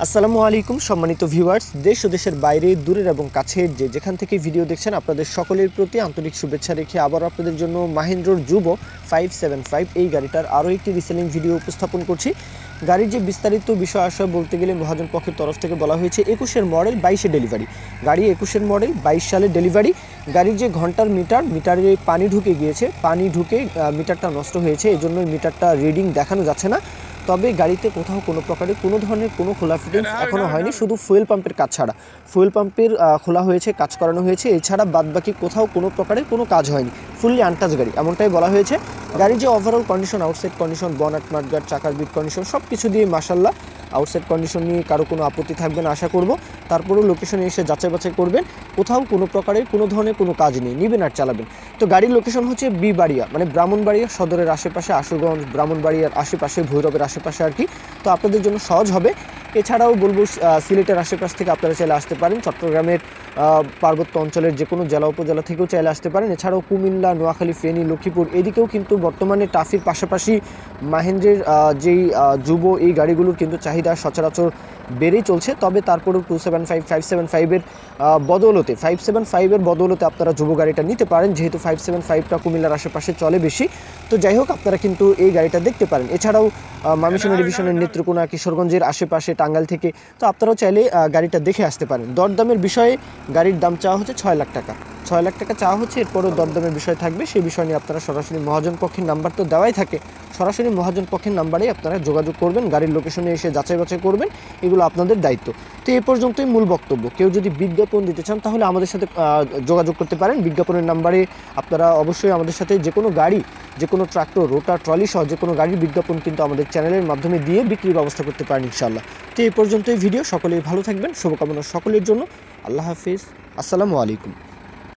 আসসালামু আলাইকুম সম্মানিত ভিউয়ার্স, দেশ ও দেশের বাইরে দূরের এবং কাছের যেখান থেকে ভিডিও দেখছেন আপনাদের সকলের প্রতি আন্তরিক শুভেচ্ছা রেখে আবার আপনাদের জন্য মাহিন্দ্রার যুব 575 এই গাড়িটার আরও একটি রিসেলিং ভিডিও উপস্থাপন করছি। গাড়ির যে বিস্তারিত বিষয় আশয় বলতে গেলে মহাজন পক্ষের তরফ থেকে বলা হয়েছে 21-এর মডেল 22-এ ডেলিভারি গাড়ি, 21-এর মডেল 22 সালে ডেলিভারি। গাড়ির যে ঘন্টার মিটারে পানি ঢুকে গিয়েছে, পানি ঢুকে মিটারটা নষ্ট হয়েছে, এই জন্য মিটারটা রিডিং দেখানো যাচ্ছে না। তবে গাড়িতে কোথাও কোনো প্রকারের কোনো ধরনের কোনো খোলা ফিটিংস এখনও হয়নি, শুধু ফুয়েল পাম্পের কাজ ছাড়া। ফুয়েল পাম্পের খোলা হয়েছে, কাজ করানো হয়েছে, এছাড়া বাদবাকি কোথাও কোনো প্রকারের কোনো কাজ হয়নি। ফুললি আনটাচ গাড়ি এমনটাই বলা হয়েছে। গাড়ির যে overall condition, outside condition, বনাট mudguard, চাকার বিট কন্ডিশন সব কিছু দিয়ে মাশাল্লাহ, আউটসাইড কন্ডিশন নিয়ে কারো কোনো আপত্তি থাকবে না আশা করব। তারপরেও লোকেশনে এসে যাচাই বাছাই করবেন, কোথাও কোনো প্রকারের কোনো ধরনের কোনো কাজ নেই, নেবেন আর চালাবেন। তো গাড়ির লোকেশন হচ্ছে বিবাড়িয়া, মানে ব্রাহ্মণবাড়িয়া সদরের আশেপাশে, আশুগঞ্জ ব্রাহ্মণবাড়িয়ার আশেপাশে, ভৈরবের আশেপাশে আর কি। তো আপনাদের জন্য সহজ হবে। এছাড়াও বলবো সিলেটের আশেপাশ থেকে আপনারা চাইলে আসতে পারেন, চট্টগ্রামের পার্বত্য অঞ্চলের যে কোনো জেলা উপজেলা থেকেও চাইলে আসতে পারেন। এছাড়াও কুমিল্লা, নোয়াখালী, ফেনী, লক্ষ্মীপুর এদিকেও কিন্তু বর্তমানে টাফির পাশাপাশি মাহিন্দ্রের যেই যুব এই গাড়িগুলোর কিন্তু চাহিদা সচরাচর বেড়েই চলছে। তবে তারপরেও 275 575-এর বদৌলতে 575-এর বদৌলতে আপনারা যুব গাড়িটা নিতে পারেন, যেহেতু 575টা কুমিল্লার আশেপাশে চলে বেশি। তো যাই হোক, আপনারা কিন্তু এই গাড়িটা দেখতে পারেন। এছাড়াও ময়মনসিংহ ডিভিশনের নেত্রকোনা, কিশোরগঞ্জের আশেপাশে, টাঙ্গাইল থেকে তো আপনারাও চাইলে গাড়িটা দেখে আসতে পারেন। দরদামের বিষয়ে গাড়ির দাম চাওয়া হচ্ছে 6 লাখ টাকা, 6 লাখ টাকা চাওয়া হচ্ছে। এরপরও দরদামের বিষয় থাকবে, সেই বিষয় নিয়ে আপনারা সরাসরি মহাজন পক্ষের নাম্বার তো দেওয়াই থাকে, সরাসরি মহাজন পক্ষের নাম্বারেই আপনারা যোগাযোগ করবেন, গাড়ির লোকেশনে এসে যাচাই বাছাই করবেন, এগুলো আপনাদের দায়িত্ব। তো এই পর্যন্তই মূল বক্তব্য। কেউ যদি বিজ্ঞাপন দিতে চান তাহলে আমাদের সাথে যোগাযোগ করতে পারেন। বিজ্ঞাপনের নাম্বারে আপনারা অবশ্যই আমাদের সাথে যে কোনো গাড়ি, যে কোনো ট্রাক্টর, রোটার, ট্রলি সহ যে কোনো গাড়ির বিজ্ঞাপন কিন্তু আমাদের চ্যানেলের মাধ্যমে দিয়ে বিক্রির ব্যবস্থা করতে পারেন ইনশাআল্লাহ। তো এই পর্যন্তই ভিডিও। সকলেই ভালো থাকবেন, শুভকামনা সকলের জন্য। আল্লাহ হাফিজ, আসসালামু আলাইকুম।